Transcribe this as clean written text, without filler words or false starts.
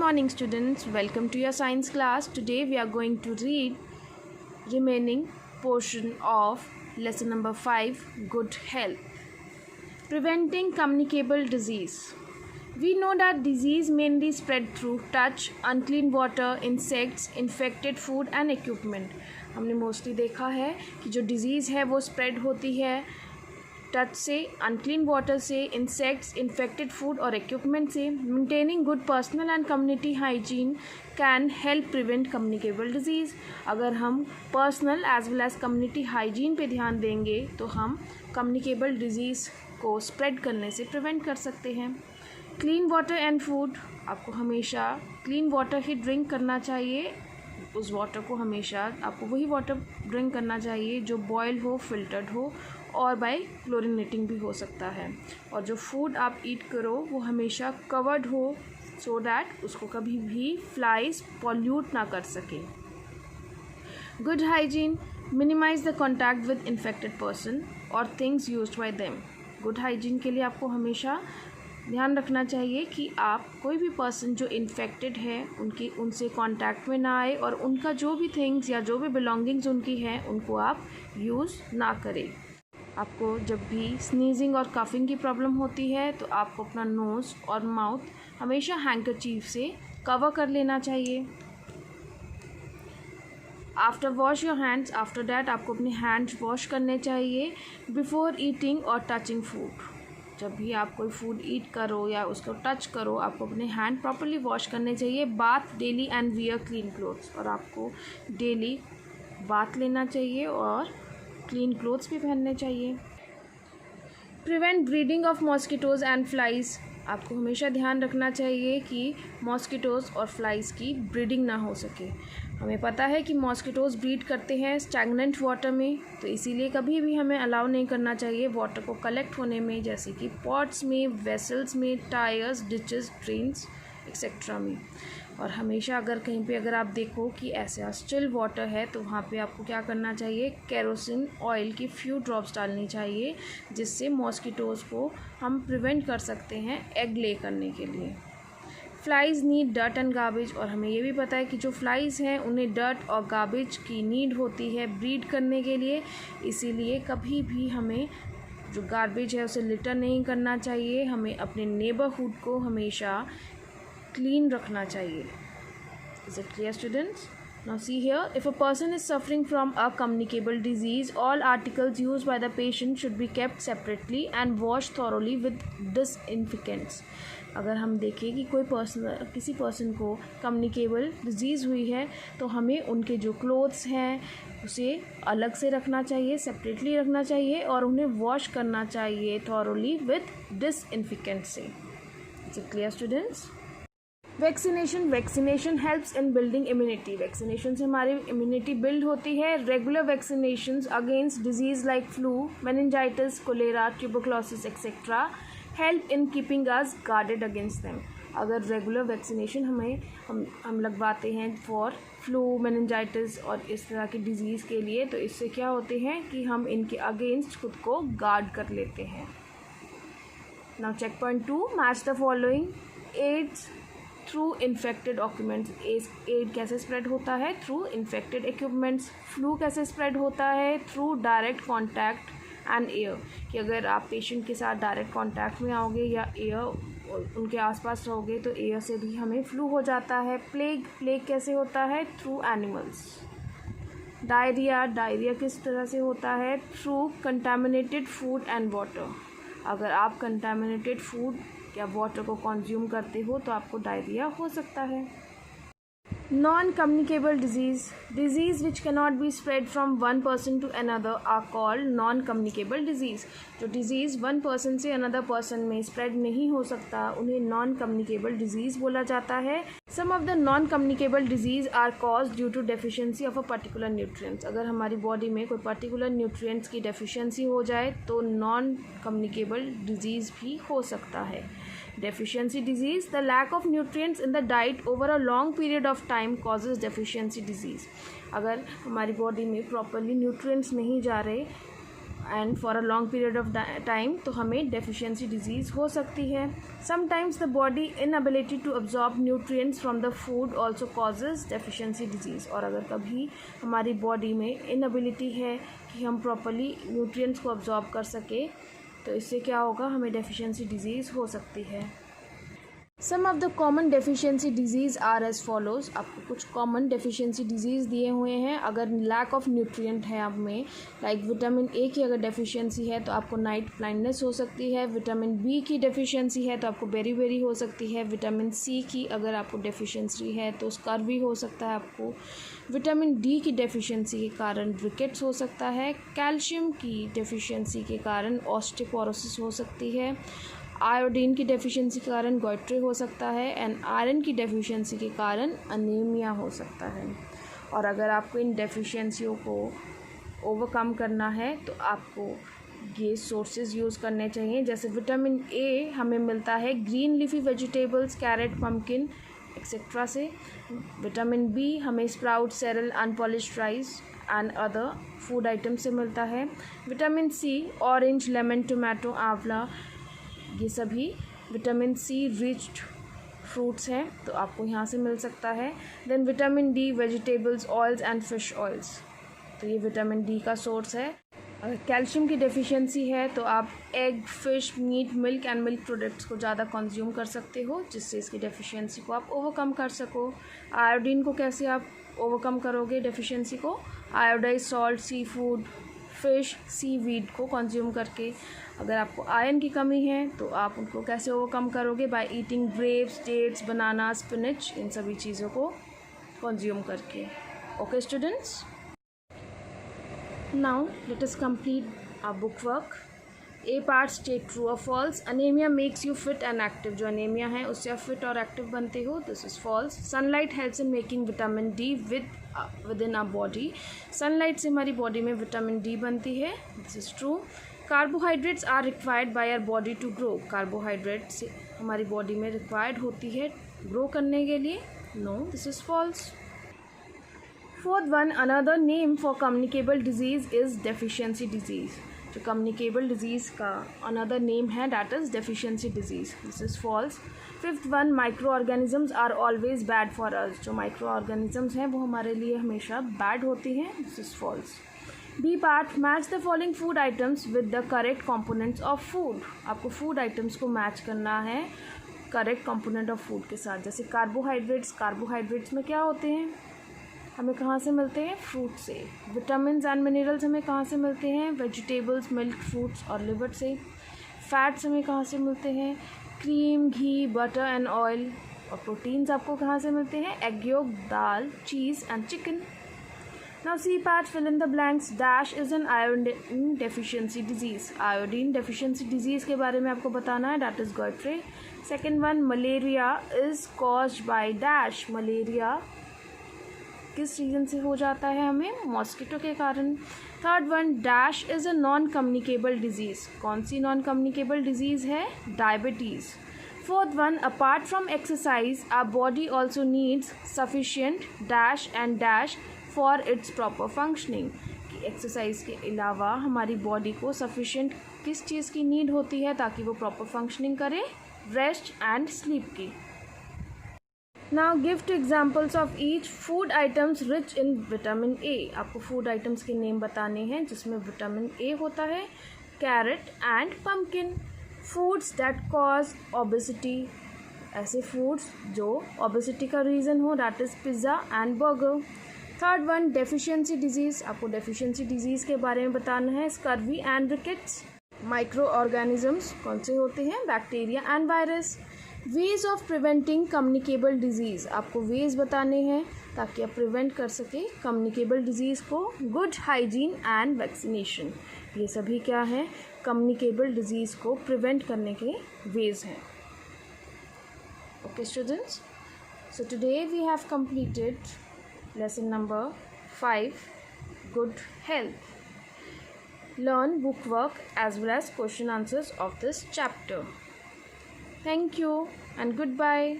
morning students, welcome to your science class. Today we are going to read remaining portion of lesson number 5, good health. Preventing communicable disease. We know that disease mainly spread through touch, unclean water, insects, infected food and equipment. हमने mostly देखा है कि जो disease है वो spread होती है touch से, अनक्लीन वाटर से, इंसेक्ट्स, इन्फेक्टेड फूड और इक्विपमेंट से. Maintaining good personal and community hygiene can help prevent communicable disease. अगर हम personal as well as community hygiene पे ध्यान देंगे तो हम कम्युनिकेबल डिजीज़ को स्प्रेड करने से प्रिवेंट कर सकते हैं. Clean water and food. आपको हमेशा क्लीन वाटर ही ड्रिंक करना चाहिए. उस वाटर को हमेशा आपको वही वाटर ड्रिंक करना चाहिए जो बॉयल हो, फिल्टर्ड हो और बाय क्लोरिनेटिंग भी हो सकता है. और जो फूड आप ईट करो वो हमेशा कवर्ड हो सो दैट उसको कभी भी फ्लाइज पॉल्यूट ना कर सके. Good hygiene. Minimize the contact with infected person और things used by them. Good hygiene के लिए आपको हमेशा ध्यान रखना चाहिए कि आप कोई भी पर्सन जो इन्फेक्टेड है उनसे कांटेक्ट में ना आए और उनका जो भी थिंग्स या जो भी बिलोंगिंग्स उनकी हैं उनको आप यूज़ ना करें. आपको जब भी स्नीजिंग और कफिंग की प्रॉब्लम होती है तो आपको अपना नोज़ और माउथ हमेशा हैंकरचीफ से कवर कर लेना चाहिए. After wash your hands. After that आपको अपने हैंड्स वॉश करने चाहिए बिफोर ईटिंग और टचिंग फूड. जब भी आप कोई फूड ईट करो या उसको टच करो आपको अपने हैंड प्रॉपर्ली वॉश करने चाहिए. Bath daily and wear clean clothes. और आपको डेली बाथ लेना चाहिए और क्लीन क्लोथ्स भी पहनने चाहिए. Prevent breeding of mosquitoes and flies. आपको हमेशा ध्यान रखना चाहिए कि मॉस्किटोज़ और फ्लाइज़ की ब्रीडिंग ना हो सके. हमें पता है कि मॉस्किटोज़ ब्रीड करते हैं स्टैगनेंट वाटर में, तो इसीलिए कभी भी हमें अलाउ नहीं करना चाहिए वाटर को कलेक्ट होने में, जैसे कि पॉट्स में, वेसल्स में, टायर्स, डिचेस, ड्रेन्स एक्सेट्रा में. और हमेशा अगर आप देखो कि ऐसा स्टिल वाटर है तो वहाँ पे आपको क्या करना चाहिए, केरोसिन ऑयल की फ्यू ड्रॉप्स डालनी चाहिए जिससे मॉस्किटोज़ को हम प्रिवेंट कर सकते हैं एग ले करने के लिए. Flies need dirt and garbage. और हमें ये भी पता है कि जो फ्लाइज़ हैं उन्हें डर्ट और गार्बेज की नीड होती है ब्रीड करने के लिए. इसीलिए कभी भी हमें जो गार्बेज है उसे लिटर नहीं करना चाहिए. हमें अपने नेबरहुड को हमेशा क्लीन रखना चाहिए. Is it clear, students? Now see here, if a person is suffering from a communicable disease, all articles used by the patient should be kept separately and washed thoroughly with disinfectants. अगर हम देखें कि किसी person को communicable disease हुई है तो हमें उनके जो क्लोथ्स हैं उसे अलग से रखना चाहिए, सेपरेटली रखना चाहिए और उन्हें वॉश करना चाहिए थॉरोली विथ डिसइंफेक्टेंट से. Is it clear students? Vaccination helps in building immunity. Vaccination से हमारी इम्यूनिटी बिल्ड होती है. Regular vaccinations against disease like flu, meningitis, cholera, tuberculosis etcetera help in keeping us guarded against them. अगर regular vaccination हम लगवाते हैं for flu, meningitis और इस तरह की डिजीज़ के लिए तो इससे क्या होते हैं कि हम इनके अगेंस्ट खुद को गार्ड कर लेते हैं. Now check point 2, match the following. AIDS through infected ऑक्यूमेंट्स. एड कैसे स्प्रेड होता है? Through infected equipments. फ्लू कैसे स्प्रेड होता है? Through direct contact and air. कि अगर आप पेशेंट के साथ डायरेक्ट कॉन्टैक्ट में आओगे या एयर उनके आसपास रहोगे तो एयर से भी हमें फ्लू हो जाता है. प्लेग कैसे होता है? Through animals. डायरिया किस तरह से होता है? Through contaminated food and water. अगर आप कंटामिनेटेड फूड या वाटर को कंज्यूम करते हो तो आपको डायरिया हो सकता है. Non communicable disease which cannot be spread from one person to another are called non communicable disease. जो डिजीज़ वन पर्सन से अनदर पर्सन में स्प्रेड नहीं हो सकता उन्हें नॉन कम्युनिकेबल डिजीज़ बोला जाता है. Some of the non communicable disease are cause due to deficiency of a particular nutrients. अगर हमारी बॉडी में कोई पर्टिकुलर न्यूट्रिएंट्स की डेफिशिएंसी हो जाए तो नॉन कम्युनिकेबल डिजीज़ भी हो सकता है. Deficiency disease, the lack of nutrients in the diet over a long period of time causes deficiency disease. अगर हमारी बॉडी में प्रॉपरली न्यूट्रिएंट्स नहीं जा रहे and for a long period of time, तो हमें डेफिशिएंसी डिजीज़ हो सकती है. Sometimes the body inability to absorb nutrients from the food also causes deficiency disease. और अगर कभी हमारी बॉडी में इनएबिलिटी है कि हम प्रॉपरली न्यूट्रिएंट्स को अब्जॉर्ब कर सके, तो इससे क्या होगा, हमें डेफिशिएंसी डिजीज़ हो सकती है. Some of the common deficiency disease are as follows. आपको कुछ कॉमन डेफिशिएंसी डिजीज़ दिए हुए हैं. अगर लैक ऑफ न्यूट्रिएंट है आप में, लाइक विटामिन ए की अगर डेफिशिएंसी है तो आपको नाइट ब्लाइंडनेस हो सकती है. विटामिन बी की डेफिशिएंसी है तो आपको बेरी हो सकती है. विटामिन सी की अगर आपको डेफिशिएंसी है तो स्कर्वी हो सकता है आपको. विटामिन डी की डेफिशिएंसी के कारण रिकेट्स हो सकता है. कैल्शियम की डेफिशिएंसी के कारण ऑस्टियोपोरोसिस हो सकती है. आयोडीन की डेफिशिएंसी के कारण गॉइट्रे हो सकता है. एंड आयरन की डेफिशिएंसी के कारण अनीमिया हो सकता है. और अगर आपको इन डेफिशिएंसियों को ओवरकम करना है तो आपको ये सोर्सेज यूज़ करने चाहिए. जैसे विटामिन ए हमें मिलता है green leafy vegetables, carrot, pumpkin etcetera से. विटामिन बी हमें sprout, cereal, unpolished rice and other food item से मिलता है. Vitamin C orange, lemon, tomato, आंवला, ये सभी विटामिन सी रिच्ड फ्रूट्स हैं तो आपको यहाँ से मिल सकता है. Then vitamin D vegetables, oils and fish oils, तो ये विटामिन डी का सोर्स है. अगर कैल्शियम की डेफिशिएंसी है तो आप egg, fish, meat, milk and milk products को ज़्यादा कंज्यूम कर सकते हो, जिससे इसकी डेफिशिएंसी को आप ओवरकम कर सको. आयोडीन को कैसे आप ओवरकम करोगे डेफिशिएंसी को? Iodise salt, sea food, fish, सी वीड को कंज्यूम करके. अगर आपको आयरन की कमी है तो आप उनको कैसे ओवरकम करोगे? By eating grapes, dates, banana, spinach, इन सभी चीज़ों को कंज्यूम करके. Okay students, now let us complete our book work. A part state true और false. Anemia makes you fit and active. जो अनीमिया है उससे आप फिट और एक्टिव बनते हो, this is false. Sunlight helps in making vitamin D with in our body. Sunlight से हमारी बॉडी में विटामिन डी बनती है, this is true. Carbohydrates are required by our body to grow. Carbohydrates हमारी body में required होती है grow करने के लिए, no, this is false. Fourth one, another name for communicable disease is deficiency disease. जो कम्युनिकेबल डिजीज़ का another name है that is deficiency disease, this is false. Fifth one, micro organisms are always bad for us. जो micro organisms हैं वो हमारे लिए हमेशा bad होती हैं, this is false. B part, match the following food items with the correct components of food. आपको food items को मैच करना है करेक्ट कंपोनेंट ऑफ फूड के साथ. जैसे कार्बोहाइड्रेट्स, कार्बोहाइड्रेट्स में क्या होते हैं, हमें कहाँ से मिलते हैं? फ्रूट से. विटामिन्स एंड मिनरल्स हमें कहाँ से मिलते हैं? वेजिटेबल्स, मिल्क, फ्रूट्स और लिवर से. फैट्स हमें कहाँ से मिलते हैं? Cream, ghee, butter and oil. और प्रोटीन्स आपको कहाँ से मिलते हैं? Egg yolk, dal, cheese and chicken. Now C part, fill in the blanks. Dash is an iodine deficiency disease. Iodine deficiency disease के बारे में आपको बताना है, that is Gautre. Second one, malaria is caused by dash. Malaria किस reason से हो जाता है हमें? मॉस्किटो के कारण. Third one, dash is a non communicable disease. कौन सी नॉन कम्युनिकेबल डिजीज़ है? Diabetes. Fourth one, apart from exercise our body also needs sufficient dash and dash for its proper functioning. कि एक्सरसाइज के अलावा हमारी body को sufficient किस चीज़ की नीड होती है ताकि वो प्रॉपर फंक्शनिंग करे? रेस्ट एंड स्लीप की. Now give two examples of each food items rich in vitamin A. आपको फूड आइटम्स के नेम बताने हैं जिसमें विटामिन ए होता है. Carrot and pumpkin. Foods that cause obesity. ऐसे फूड्स जो ओबेसिटी का रीज़न हो, that is pizza and burger. Third one, deficiency disease. आपको डेफिशिएंसी डिजीज़ के बारे में बताना है. Scurvy and rickets. Micro organisms कौन से होते हैं? Bacteria and virus. Ways of preventing communicable disease. आपको वेज बताने हैं ताकि आप प्रिवेंट कर सके कम्युनिकेबल डिजीज़ को. Good hygiene and vaccination. ये सभी क्या हैं? कम्युनिकेबल डिजीज़ को प्रिवेंट करने के वेज हैं. Okay students, so today we have completed lesson number 5, good health. Learn book work as well as question answers of this chapter. Thank you and goodbye.